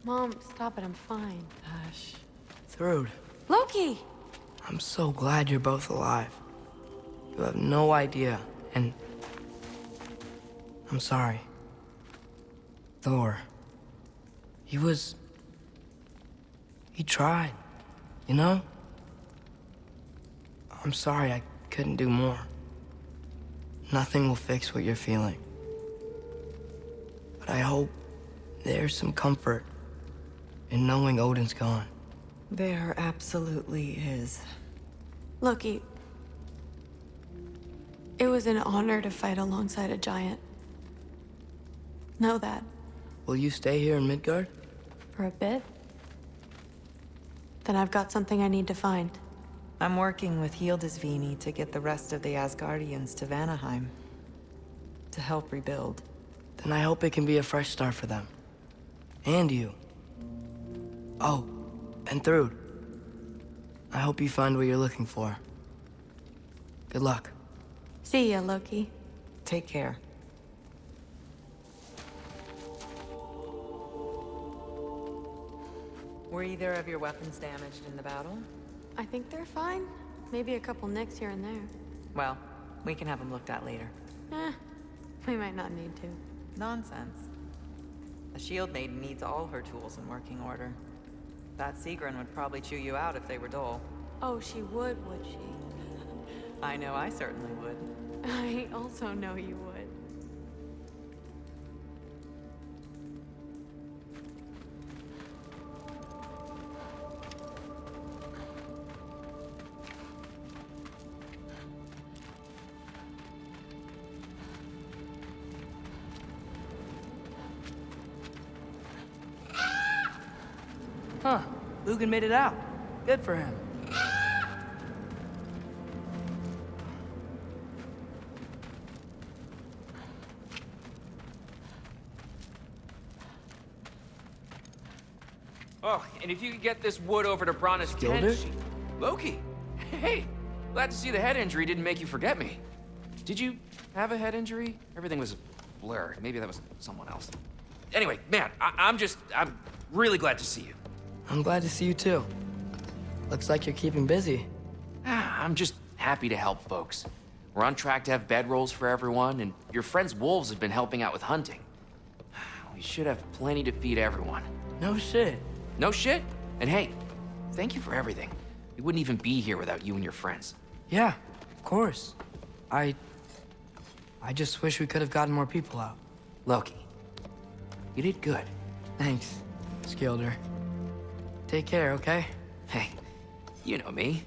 Mom, stop it. I'm fine. Hush. Thrud, Loki! I'm so glad you're both alive. You have no idea, and... I'm sorry. Thor. He tried, you know? I'm sorry I couldn't do more. Nothing will fix what you're feeling. But I hope there's some comfort in knowing Odin's gone. There absolutely is. Loki, it was an honor to fight alongside a giant. Know that. Will you stay here in Midgard? For a bit. Then I've got something I need to find. I'm working with Hildisvini to get the rest of the Asgardians to Vanaheim. To help rebuild. Then I hope it can be a fresh start for them. And you. Oh, and Thrud. I hope you find what you're looking for. Good luck. See ya, Loki. Take care. Were either of your weapons damaged in the battle? I think they're fine. Maybe a couple nicks here and there. Well, we can have them looked at later. We might not need to. Nonsense. A shield maiden needs all her tools in working order. That Sigrun would probably chew you out if they were dull. Oh, she would she? I know I certainly would. I also know you would. Huh. Lugan made it out. Good for him. Oh, and if you could get this wood over to Brana's tent, Skilder? Loki! Hey! Glad to see the head injury didn't make you forget me. Did you have a head injury? Everything was blurred. Maybe that was someone else. Anyway, man, I'm really glad to see you. I'm glad to see you too. Looks like you're keeping busy. I'm just happy to help folks. We're on track to have bedrolls for everyone, and your friend's wolves have been helping out with hunting. We should have plenty to feed everyone. No shit. No shit? And hey, thank you for everything. We wouldn't even be here without you and your friends. Yeah, of course. I just wish we could have gotten more people out. Loki, you did good. Thanks, Skilder. Take care, okay? Hey, you know me.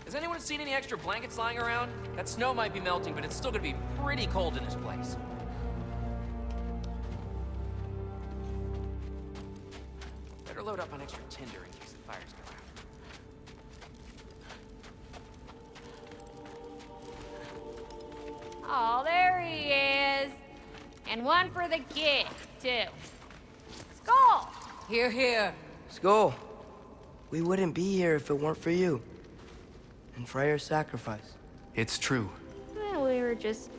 Has anyone seen any extra blankets lying around? That snow might be melting, but it's still gonna be pretty cold in this place. Better load up on extra tinder in case the fires go out. Oh, there he is. And one for the kid, too. Skull! Here, here. Skull, we wouldn't be here if it weren't for you. And Freyr's sacrifice. It's true. Well, we were just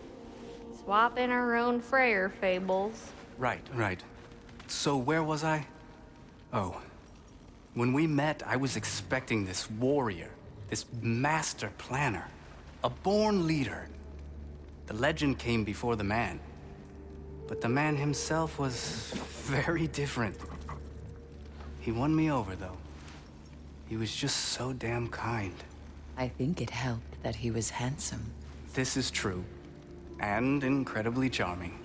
swapping our own Freyr fables. Right. So where was I? Oh. When we met, I was expecting this warrior, this master planner, a born leader. The legend came before the man. But the man himself was very different. He won me over, though. He was just so damn kind. I think it helped that he was handsome. This is true. And incredibly charming.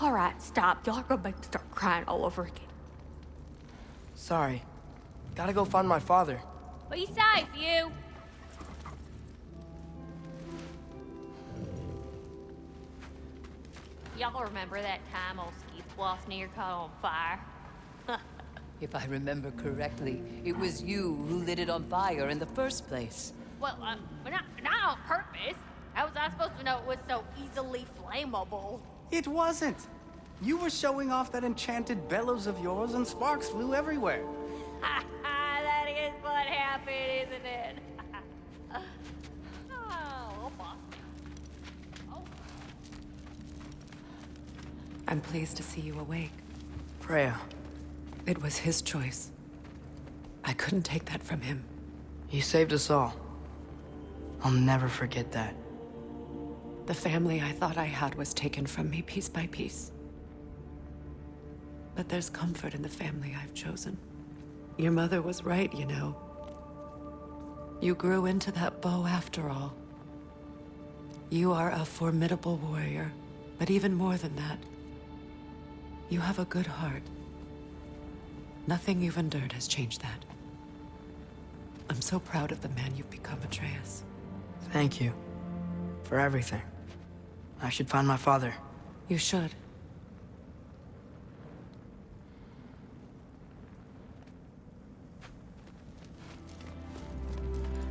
All right, stop. Y'all are gonna make me start crying all over again. Sorry. Gotta go find my father. Be safe, you. Y'all remember that time old Skeethbloss near caught on fire? If I remember correctly, it was you who lit it on fire in the first place. Well, not on purpose. How was I supposed to know it was so easily flammable? It wasn't. You were showing off that enchanted bellows of yours and sparks flew everywhere. That is what happened, isn't it? Oh, boss. Oh. I'm pleased to see you awake. Freya, It was his choice. I couldn't take that from him. you saved us all. I'll never forget that. The family I thought I had was taken from me piece by piece. But there's comfort in the family I've chosen. Your mother was right, you know. You grew into that bow after all. You are a formidable warrior, but even more than that, you have a good heart. Nothing you've endured has changed that. I'm so proud of the man you've become, Atreus. Thank you. For everything. I should find my father. You should.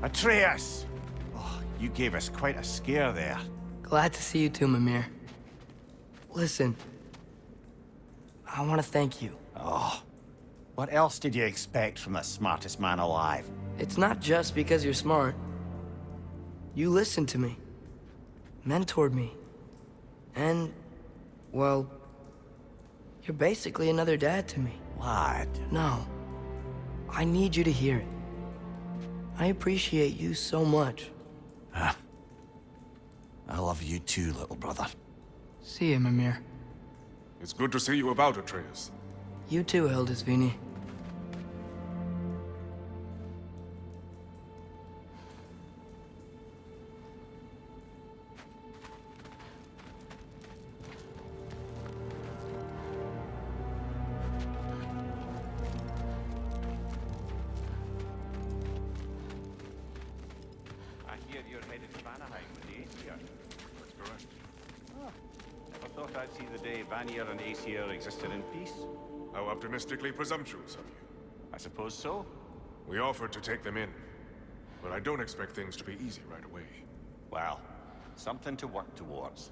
Atreus! Oh, you gave us quite a scare there. Glad to see you too, Mimir. Listen. I want to thank you. Oh, what else did you expect from the smartest man alive? It's not just because you're smart. You listened to me. Mentored me. And, well, you're basically another dad to me. Lad. No. I need you to hear it. I appreciate you so much. I love you too, little brother. See you, Mimir. It's good to see you about, Atreus. You too, Hildisvini. I hear you're headed to Vanaheim with the Aesir. That's correct. Never thought I'd see the day Vanir and Aesir existed in peace. How optimistically presumptuous of you. I suppose so. We offered to take them in, but I don't expect things to be easy right away. Well, something to work towards.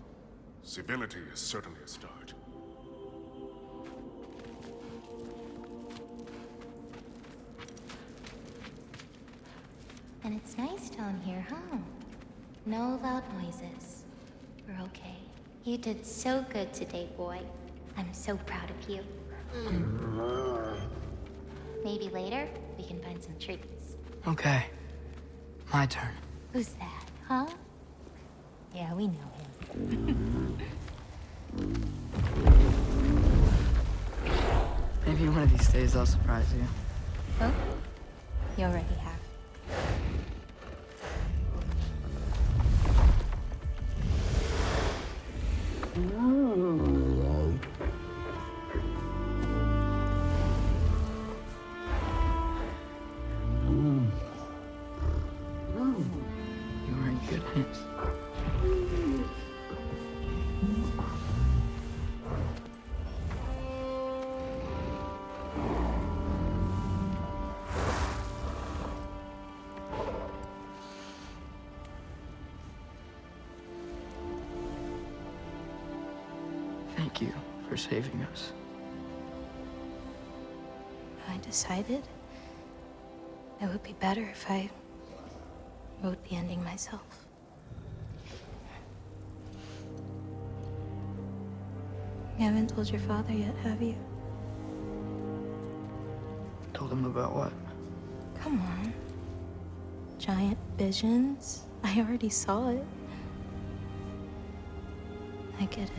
Civility is certainly a start. And it's nice down here, huh? No loud noises. We're okay. You did so good today, boy. I'm so proud of you. Maybe later, we can find some treats. Okay. My turn. Who's that, huh? Yeah, we know him. Maybe one of these days I'll surprise you. Oh? You already have. You are in good hands. Thank you for saving us. I decided it would be better if I wrote the ending myself. You haven't told your father yet, have you? Told him about what? Come on. Giant visions? I already saw it. I get it.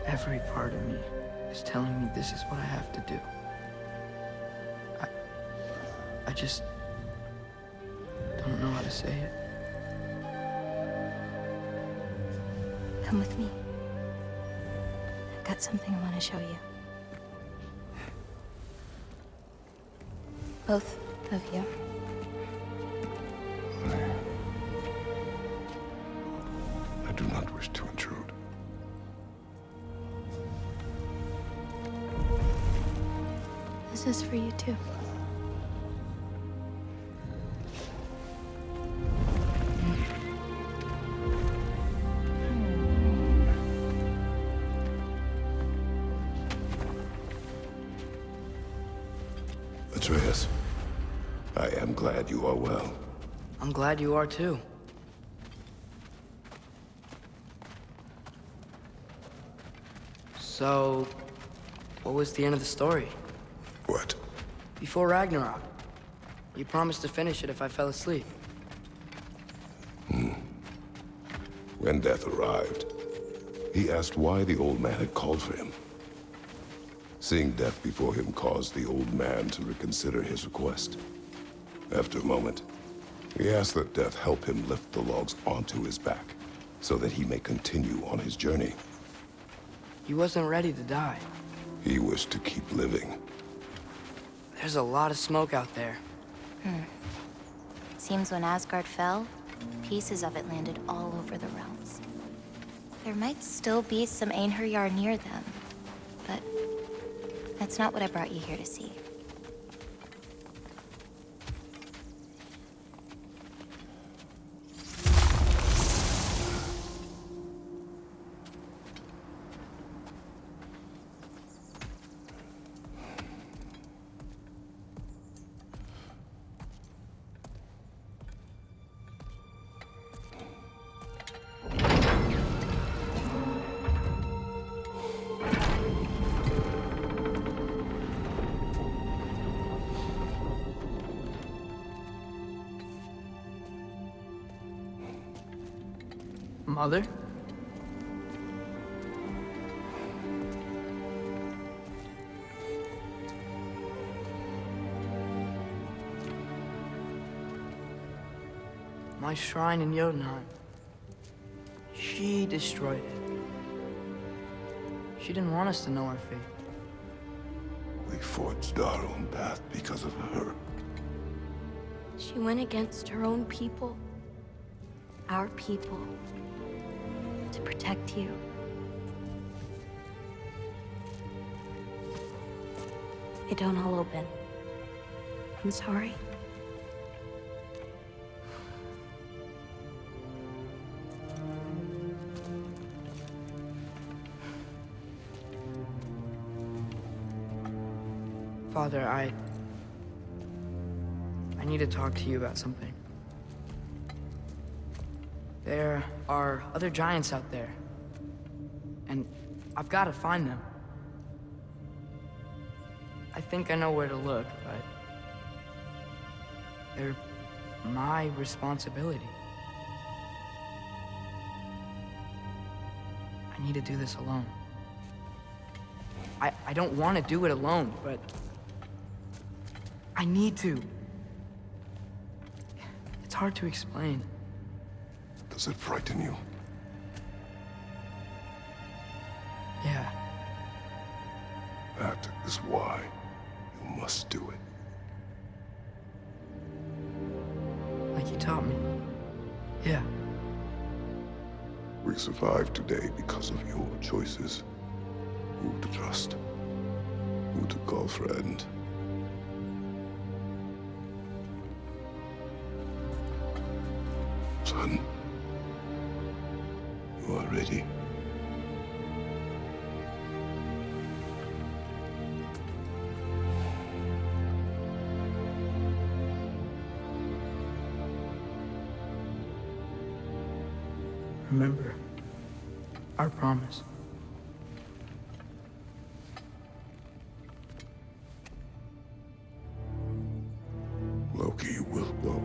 Every part of me is telling me this is what I have to do. I just don't know how to say it. Come with me. I've got something I want to show you. Both of you. I do not wish to intrude. This is for you too. Atreus, I am glad you are well. I'm glad you are too. So, what was the end of the story? What? Before Ragnarok, you promised to finish it if I fell asleep. When Death arrived, he asked why the old man had called for him. Seeing Death before him caused the old man to reconsider his request. After a moment, he asked that Death help him lift the logs onto his back, so that he may continue on his journey. He wasn't ready to die. He wished to keep living. There's a lot of smoke out there. It seems when Asgard fell, pieces of it landed all over the realms. There might still be some Einherjar near them, but that's not what I brought you here to see. Mother? My shrine in Jotunheim. She destroyed it. She didn't want us to know our fate. We forged our own path because of her. She went against her own people. Our people. To protect you. It don't all open. I'm sorry. Father, I need to talk to you about something. There are other giants out there, and I've got to find them. I think I know where to look, but they're my responsibility. I need to do this alone. I don't want to do it alone, but I need to. It's hard to explain. Does it frighten you? Yeah. That is why you must do it. Like you taught me. Yeah. We survived today because of your choices. Who to trust, who to call friend. Son, you are ready. Remember our promise. Loki will go.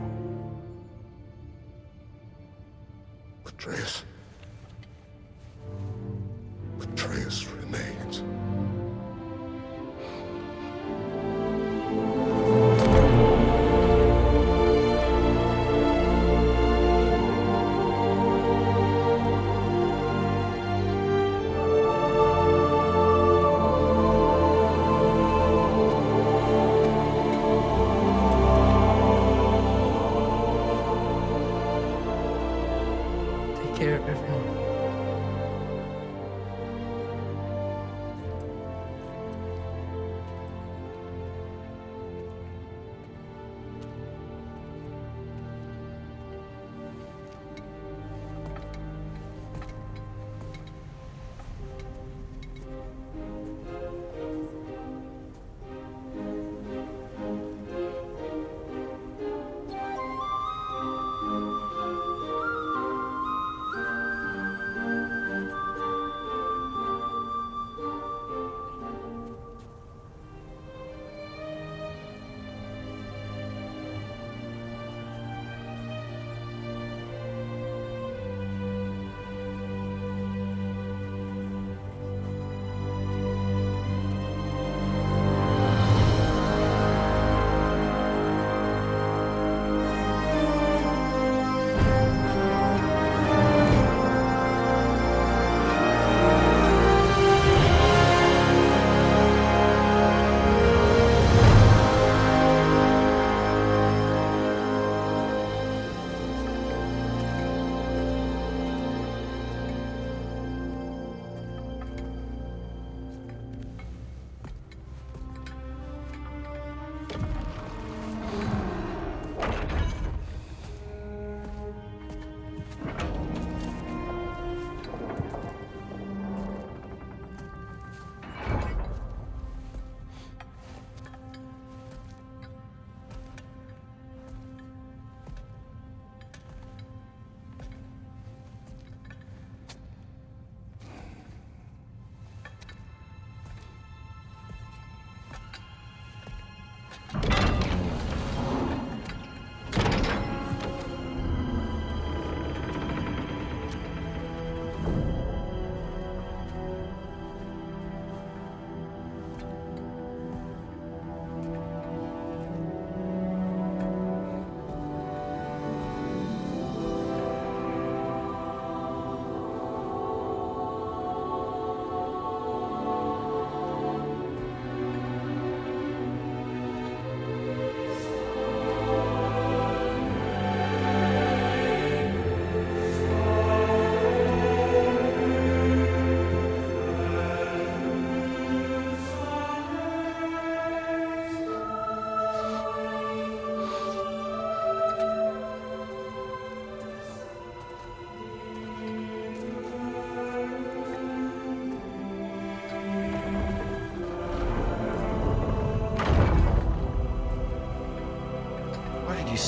Atreus. Atreus remains.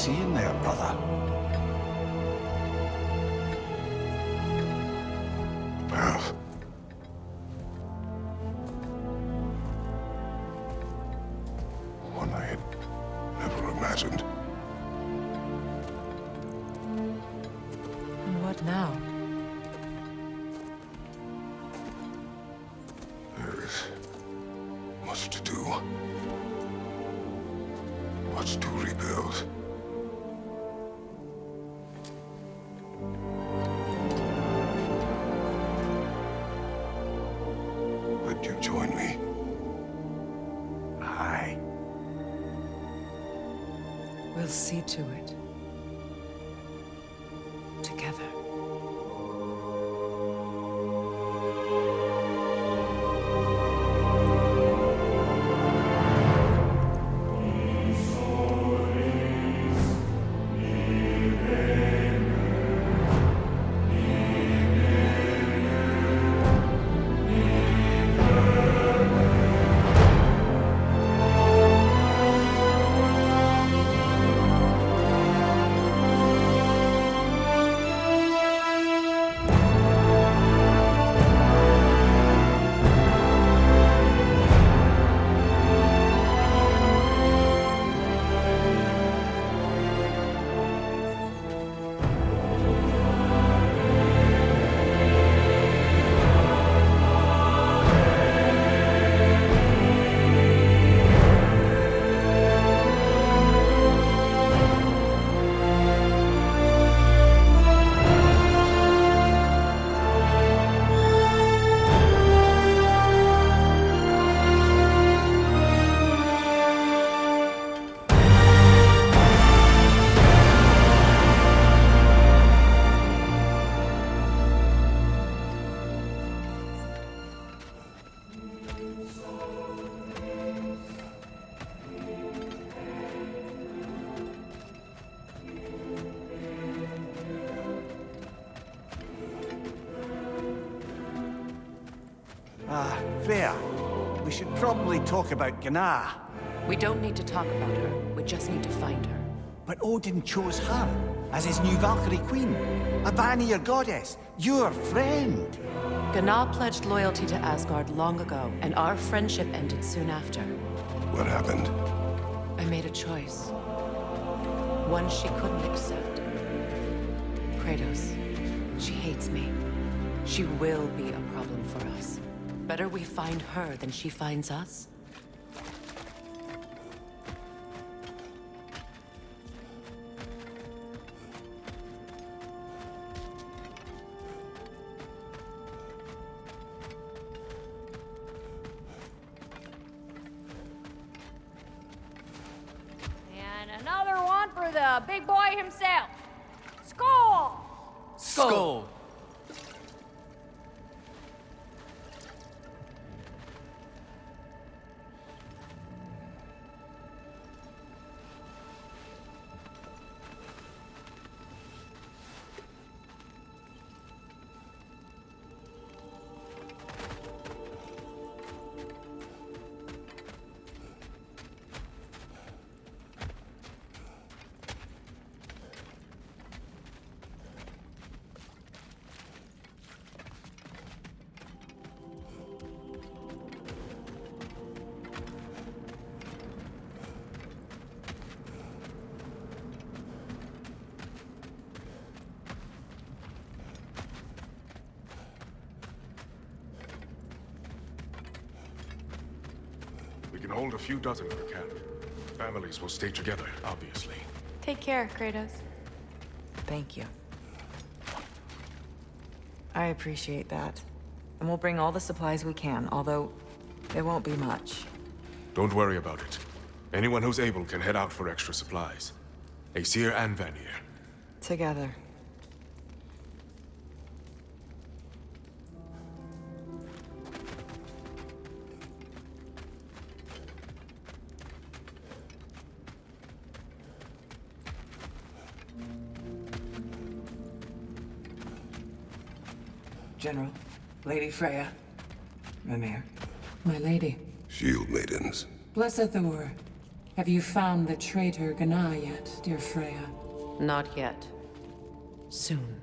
seeing there, brother? Well, one I had never imagined. And what now? There is much to do. Much to rebuild. Would you join me? Aye. We'll see to it. Together. Freya, we should probably talk about Gná. We don't need to talk about her. We just need to find her. But Odin chose her as his new Valkyrie queen. A Vanir goddess, your friend. Gná pledged loyalty to Asgard long ago, and our friendship ended soon after. What happened? I made a choice. One she couldn't accept. Kratos. She hates me. She will be a problem for us. Better we find her than she finds us. And another one for the big boy himself. Skull! Skull! We can hold a few dozen if we can. Families will stay together, obviously. Take care, Kratos. Thank you. I appreciate that. And we'll bring all the supplies we can, although it won't be much. Don't worry about it. Anyone who's able can head out for extra supplies. Aesir and Vanir. Together. General, Lady Freya, Mimir, my lady. Shield maidens. Blessed Thor, Have you found the traitor Gná yet, dear Freya? Not yet. Soon.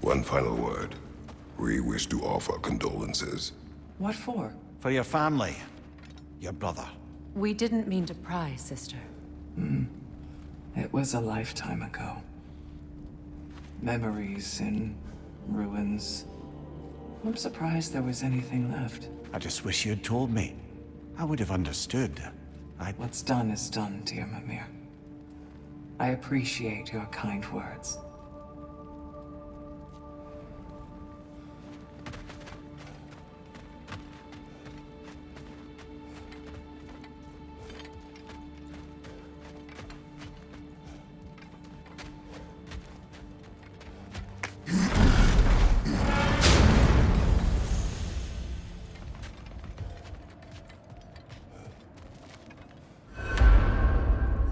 One final word. We wish to offer condolences. What for? For your family. Your brother. We didn't mean to pry, sister. It was a lifetime ago. Memories in ruins. I'm surprised there was anything left. I just wish you'd told me. I would have understood. What's done is done, dear Mimir. I appreciate your kind words.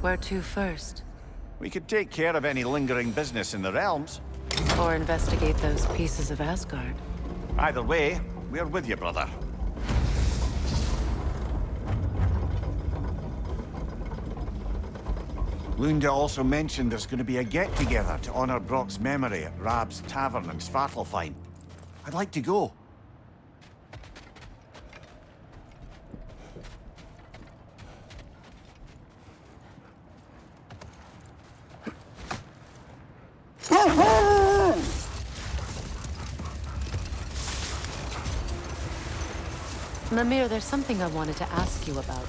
Where to first? We could take care of any lingering business in the realms. Or investigate those pieces of Asgard? Either way, we're with you, brother. Lunda also mentioned there's going to be a get-together to honor Brock's memory at Rab's Tavern in Svartalfheim. I'd like to go. Mimir, there's something I wanted to ask you about.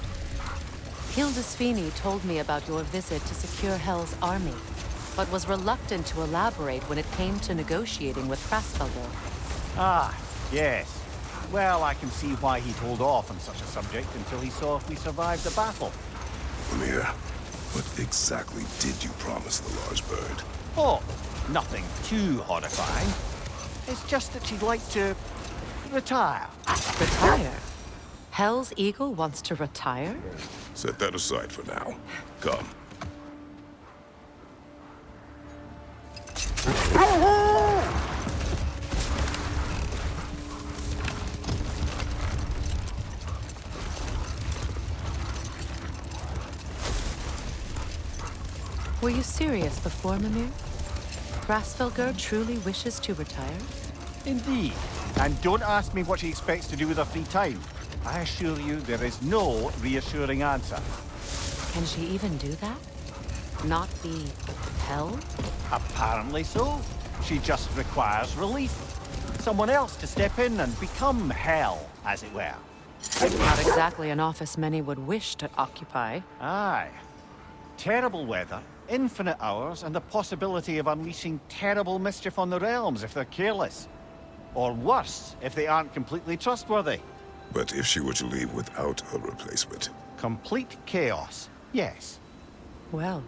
Hildisvini told me about your visit to secure Hell's army, but was reluctant to elaborate when it came to negotiating with Krasfelder. Ah, yes. Well, I can see why he'd hold off on such a subject until he saw if we survived the battle. Mimir, what exactly did you promise the large bird? Oh, nothing too horrifying. It's just that she'd like to retire. Retire? Hell's Eagle wants to retire? Set that aside for now. Come. Were you serious before, Mimir? Krasfelger truly wishes to retire? Indeed. And don't ask me what she expects to do with her free time. I assure you there is no reassuring answer. Can she even do that? Not be Hell? Apparently so. She just requires relief. Someone else to step in and become Hell, as it were. Not exactly an office many would wish to occupy. Aye. Terrible weather, infinite hours, and the possibility of unleashing terrible mischief on the realms if they're careless. Or worse, if they aren't completely trustworthy. But if she were to leave without a replacement? Complete chaos, yes. Well,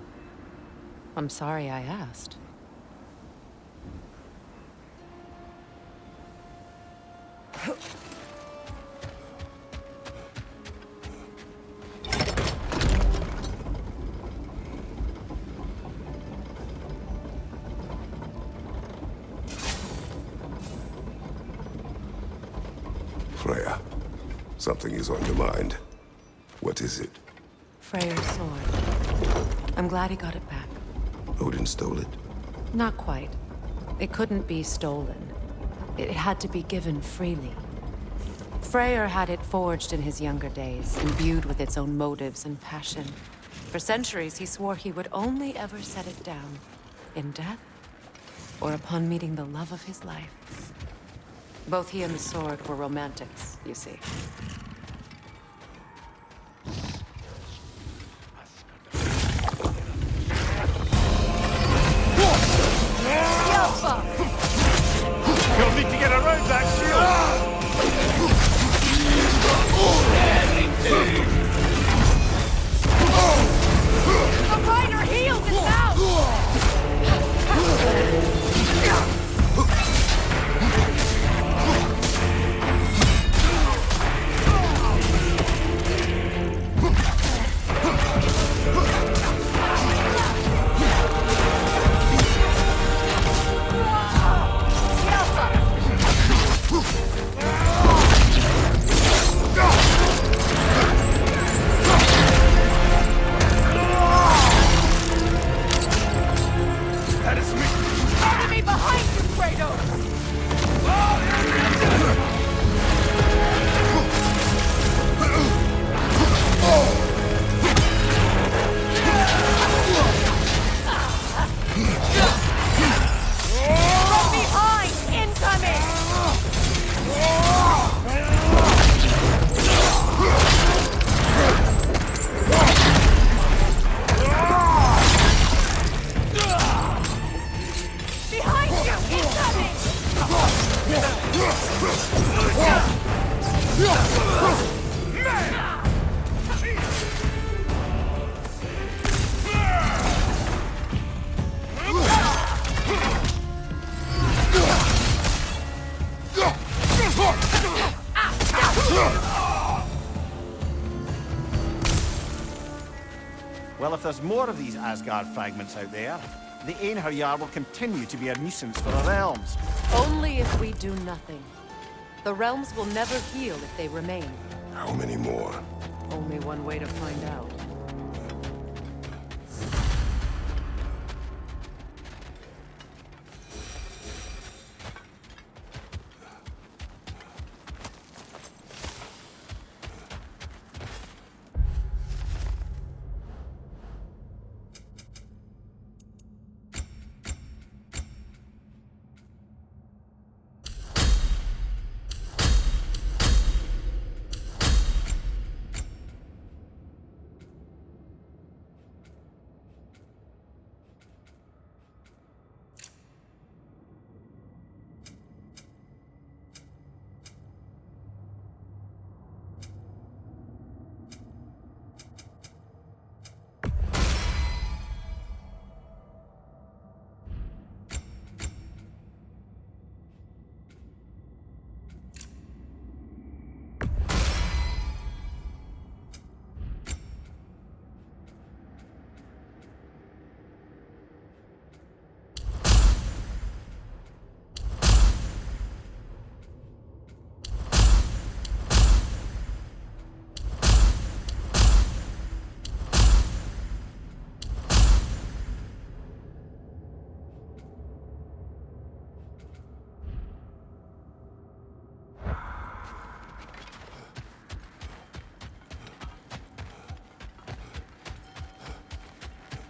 I'm sorry I asked. Freya, something is on your mind. What is it? Freyr's sword. I'm glad he got it back. Odin stole it? Not quite. It couldn't be stolen. It had to be given freely. Freyr had it forged in his younger days, imbued with its own motives and passion. For centuries, he swore he would only ever set it down in death or upon meeting the love of his life. Both he and the sword were romantics, you see. You'll need to get around that shield! The rider heals his mouth! Well, if there's more of these Asgard fragments out there, the Einherjar will continue to be a nuisance for the realms. Only if we do nothing. The realms will never heal if they remain. How many more? Only one way to find out.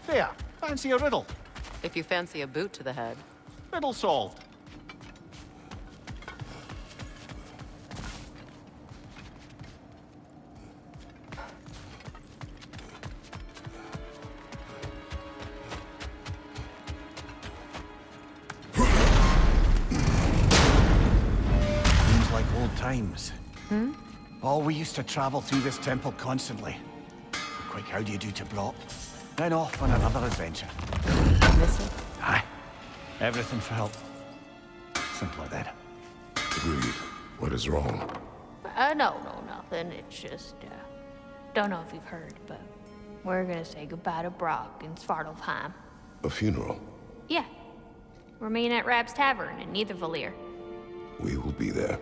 There, fancy a riddle. If you fancy a boot to the head. Riddle solved. Seems like old times. Oh, we used to travel through this temple constantly. Quick, how do you do to Brock? Then off on another adventure. Miss it? Aye. Everything for help. Simpler then. Agreed. What is wrong? No, nothing. It's just, don't know if you've heard, but we're gonna say goodbye to Brock in Svartalfheim. A funeral? Yeah. We're meeting at Rab's Tavern in Nidavellir. We will be there.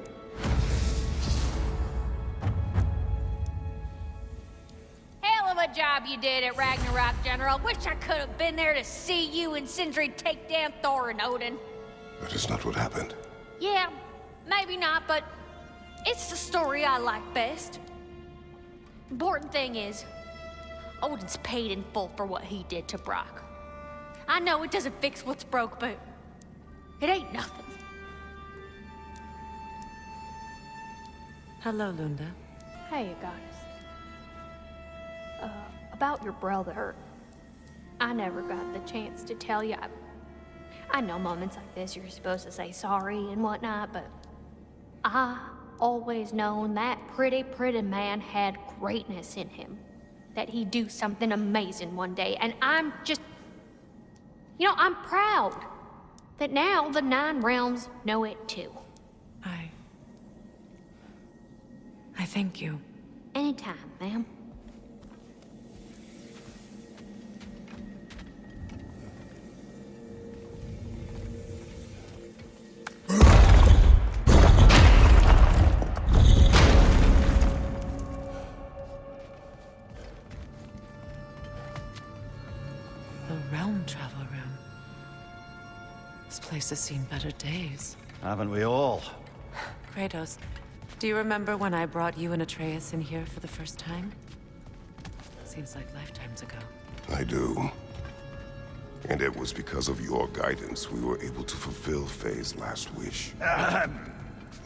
Hell of a job you did at Ragnarok, General. Wish I could have been there to see you and Sindri take down Thor and Odin. That is not what happened. Yeah, maybe not, but it's the story I like best. Important thing is, Odin's paid in full for what he did to Brock. I know it doesn't fix what's broke, but it ain't nothing. Hello, Lunda. Hey, goddess. About your brother, I never got the chance to tell you. I know moments like this you're supposed to say sorry and whatnot, but I always known that pretty man had greatness in him. That he'd do something amazing one day, and I'm just... You know, I'm proud that now the Nine Realms know it too. I thank you. Anytime, ma'am. The Realm Travel Room. This place has seen better days. Haven't we all? Kratos, do you remember when I brought you and Atreus in here for the first time? Seems like lifetimes ago. I do. And it was because of your guidance we were able to fulfill Faye's last wish.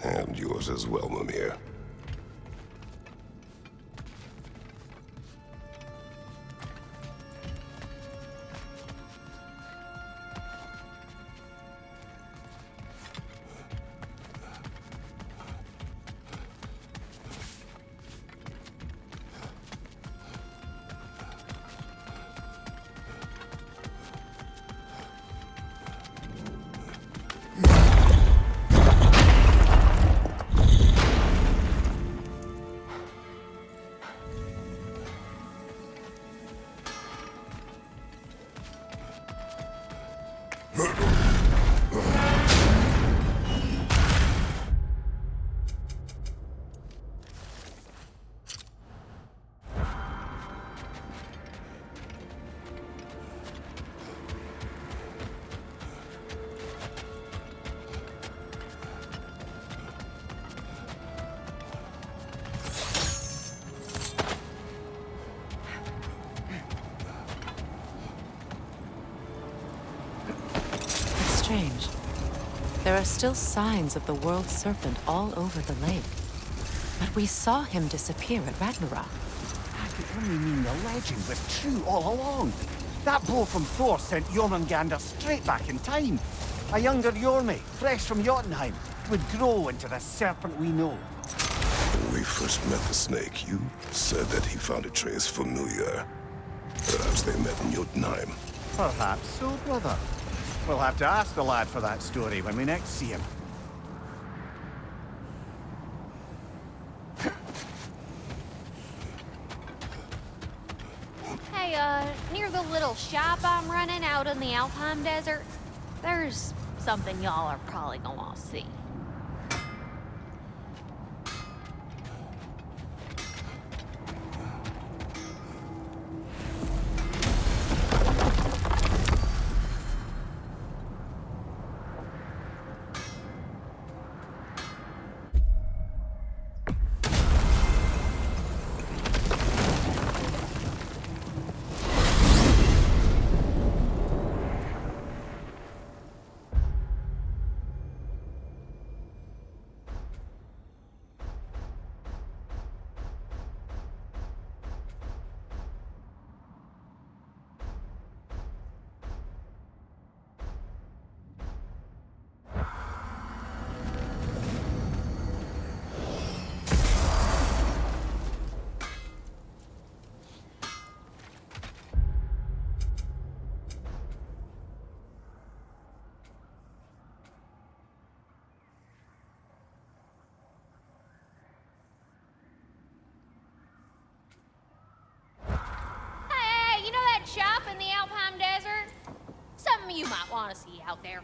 And yours as well, Mimir. There are still signs of the World Serpent all over the lake. But we saw him disappear at Ragnarok. I could only mean the legend was true all along. That blow from Thor sent Jormungandr straight back in time. A younger Jormi, fresh from Jotunheim, would grow into the serpent we know. When we first met the snake, you said that he found Atreus familiar. Perhaps they met in Jotunheim. Perhaps so, brother. We'll have to ask the lad for that story when we next see him. Hey, near the little shop I'm running out in the Alpine Desert, there's something y'all are probably gonna see. Shop in the Alpine Desert? Something you might want to see out there.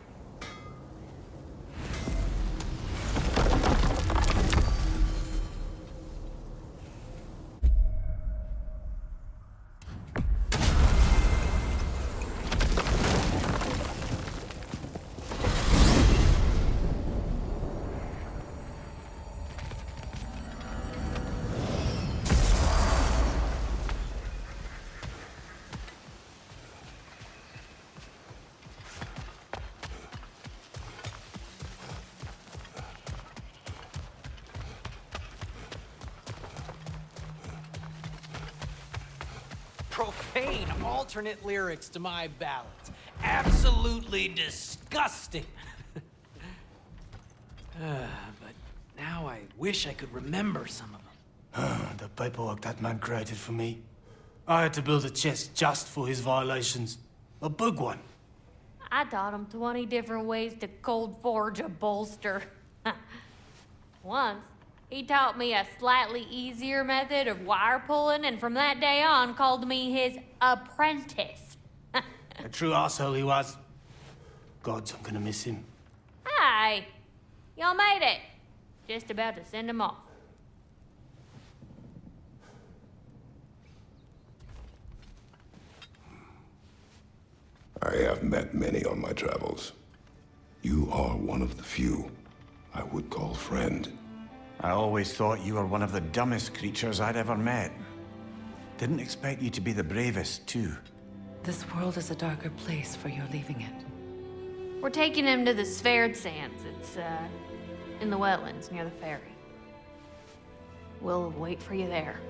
Profane alternate lyrics to my ballads. Absolutely disgusting. But now I wish I could remember some of them. The paperwork that man created for me. I had to build a chest just for his violations. A big one. I taught him 20 different ways to cold forge a bolster. Once, he taught me a slightly easier method of wire pulling, and from that day on called me his apprentice. A true arsehole he was. Gods, I'm gonna miss him. Hi, y'all made it. Just about to send him off. I have met many on my travels. You are one of the few I would call friend. I always thought you were one of the dumbest creatures I'd ever met. Didn't expect you to be the bravest, too. This world is a darker place for your leaving it. We're taking him to the Sverd Sands. It's, in the wetlands near the ferry. We'll wait for you there.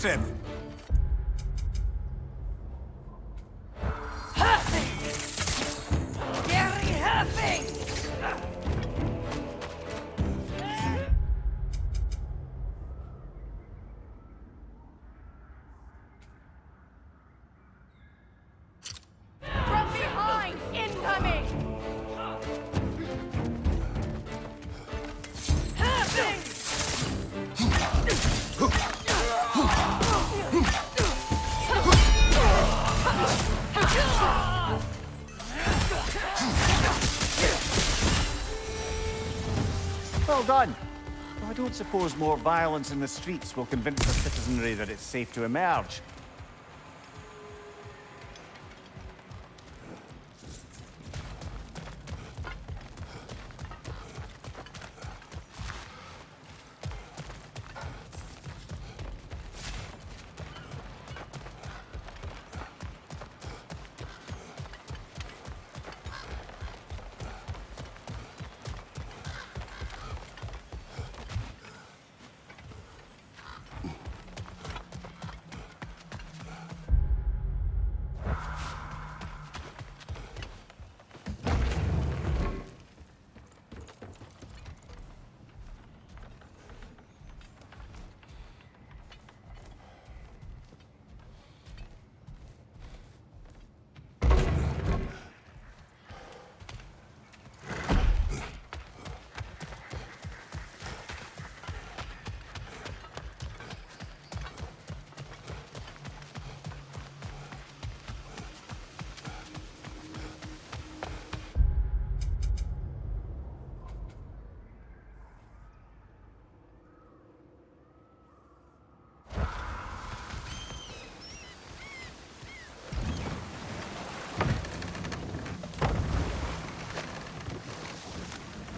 elusive! Gary Huffing! From behind! Incoming! Well done. I don't suppose more violence in the streets will convince the citizenry that it's safe to emerge.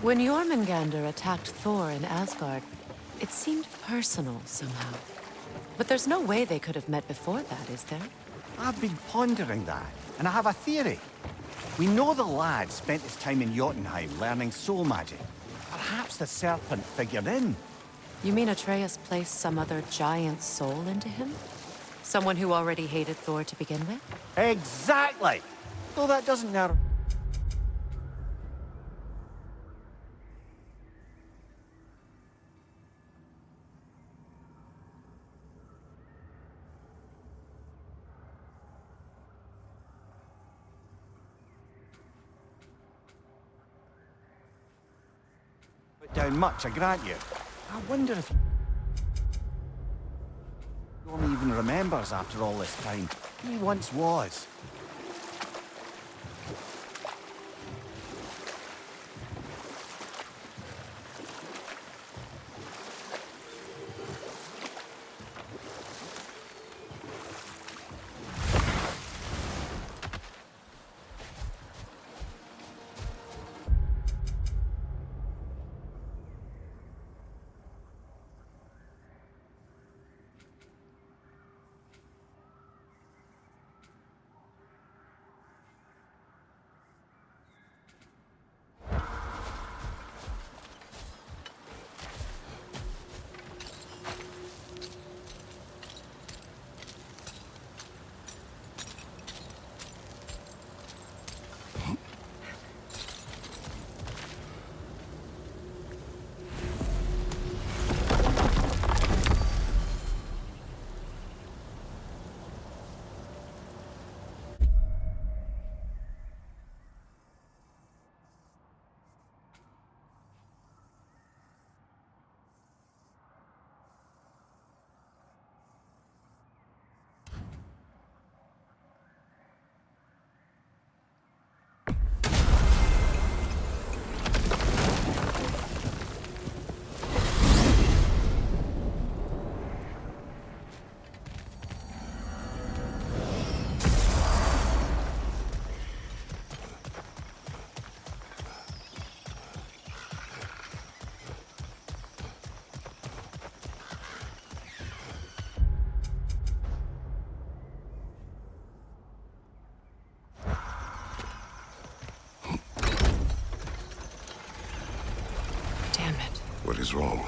When Jormungandr attacked Thor in Asgard, it seemed personal somehow. But there's no way they could have met before that, is there? I've been pondering that, and I have a theory. We know the lad spent his time in Jotunheim learning soul magic. Perhaps the serpent figured in. You mean Atreus placed some other giant soul into him? Someone who already hated Thor to begin with? Exactly! Though that doesn't narrow... down much, I grant you. I wonder if... no one even remembers after all this time who he once was. What is wrong?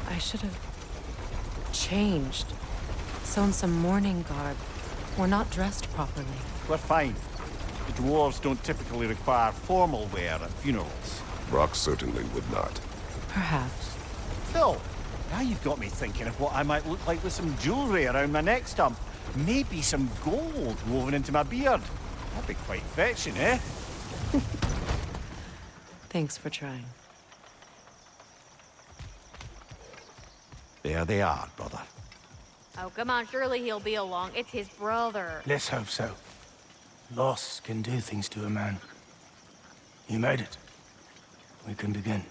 I should have changed sewn some mourning garb. We're not dressed properly. We're fine. The dwarves don't typically require formal wear at funerals. Brock certainly would not. Perhaps. Phil, now you've got me thinking of what I might look like with some jewelry around my neck stump. Maybe some gold woven into my beard. That'd be quite fetching, eh? Thanks for trying. There they are, brother. Oh, come on, surely he'll be along. It's his brother. Let's hope so. Loss can do things to a man. You made it. We can begin.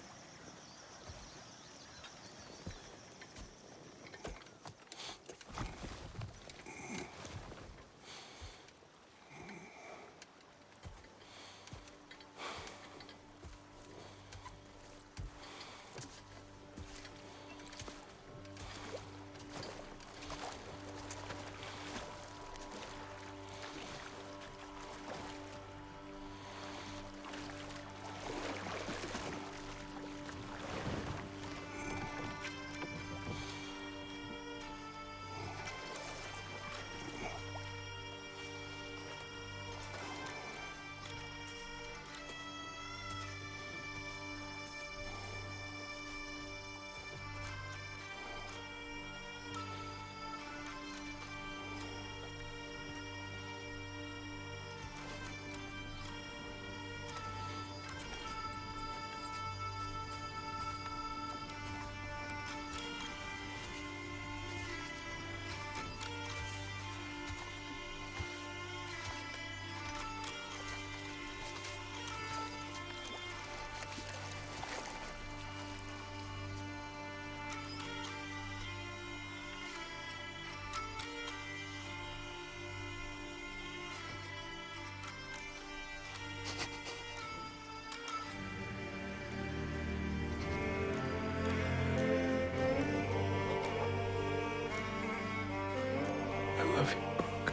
I love you, Brock.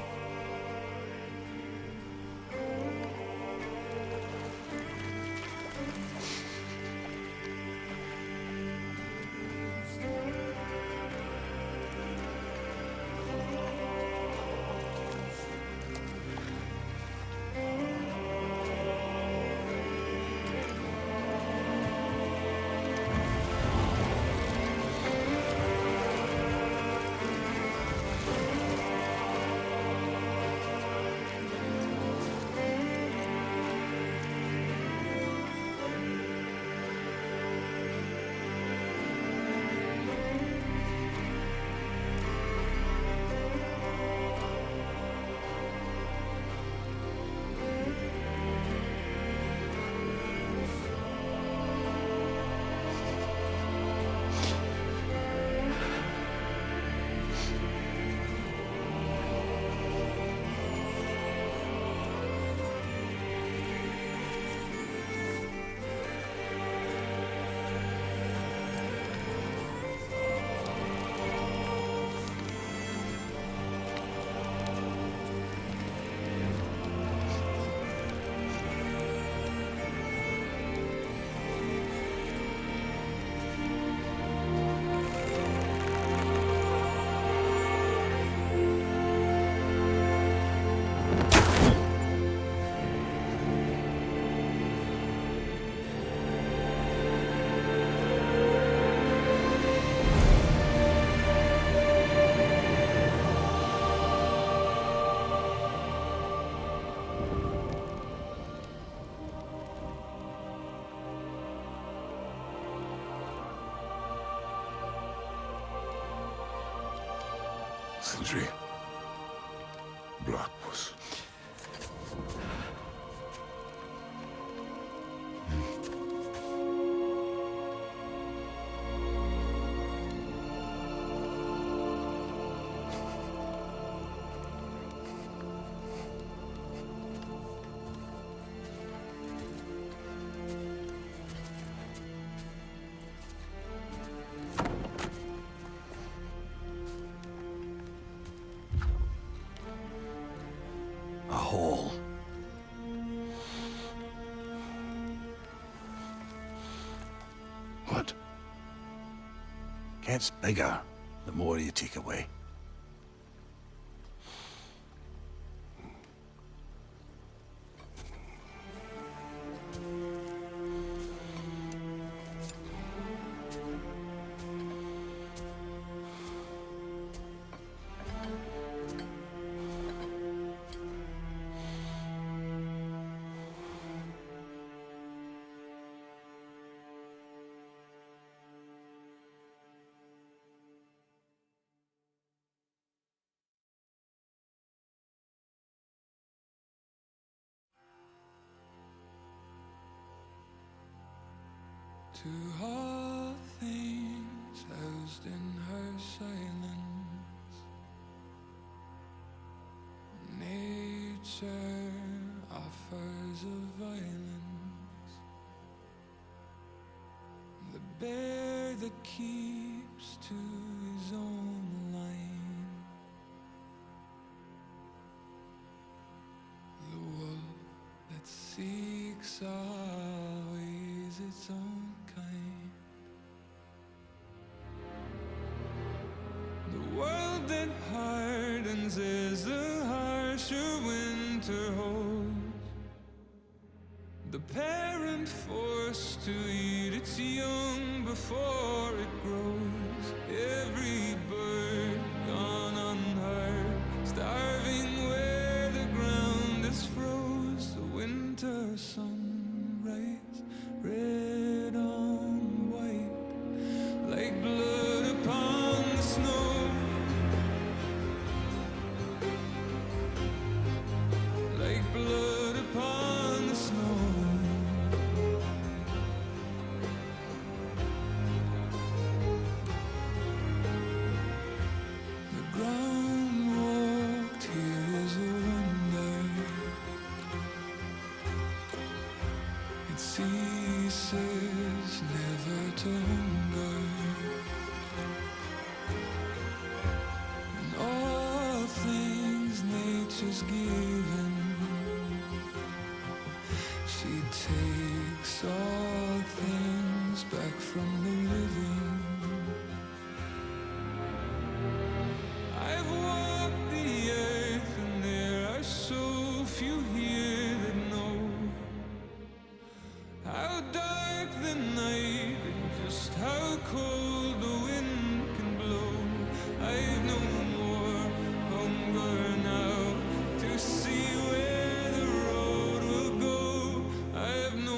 Sindri. Brock was... A hole. What? Gets bigger the more you take away. To all things housed in her silence, nature offers a violence, the bear that keeps to his own line, the wolf that seeks always its own kind, the world that hardens as the harsher winter holds, the parent forced to eat its young before it grows, every bird gone unheard, starving where the ground is froze, the winter sunrise, red on white, like blood upon the snow, like blood upon the snow. The ground walked here is a wonder. It ceases never to hunger, and all things nature's given, she takes all things back from the living. I've walked the earth and there are so few here that know how dark the night and just how cold the wind can blow. I've no more hunger now to see where the road will go. I've no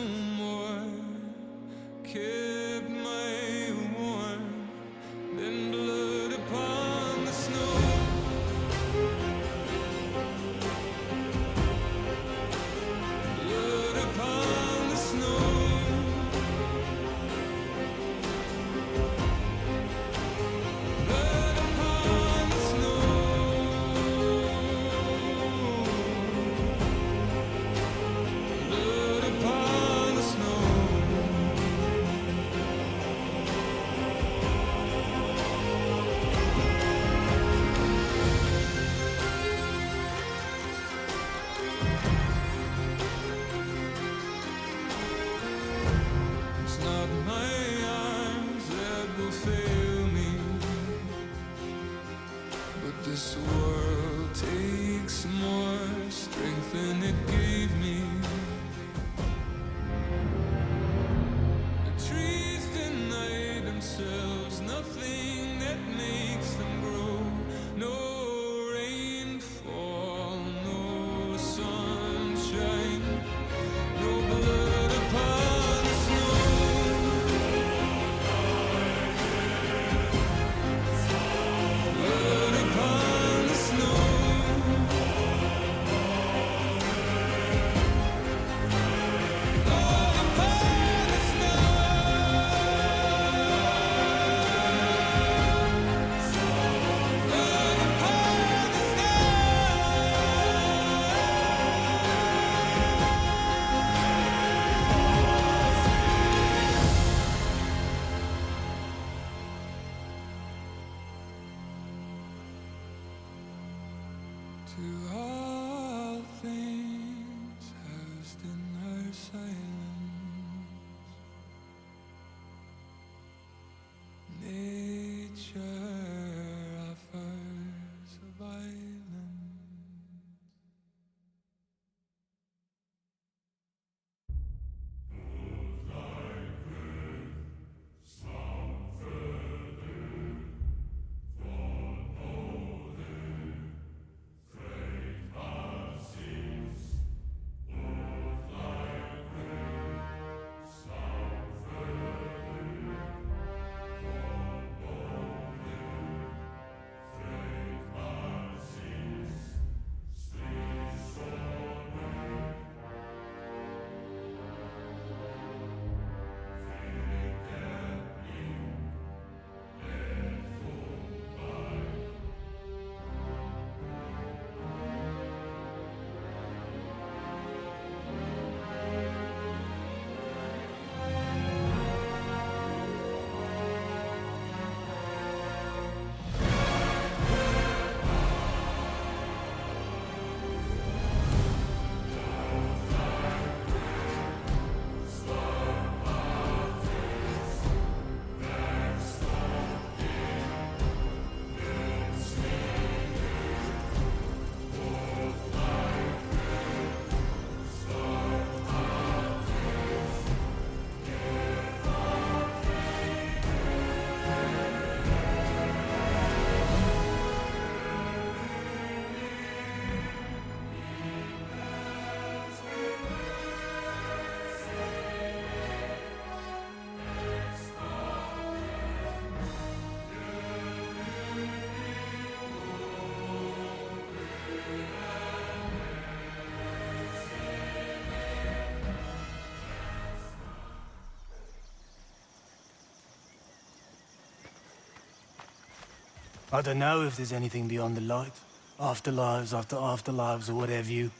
I don't know if there's anything beyond the light. Afterlives after afterlives or whatever you.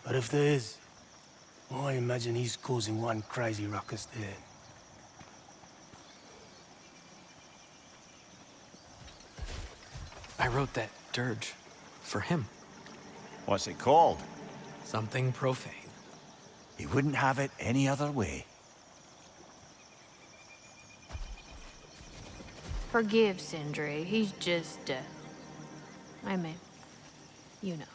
But if there is, I imagine he's causing one crazy ruckus there. I wrote that dirge for him. What's it called? Something profane. He wouldn't have it any other way. Forgive Sindri. He's just, I mean, you know.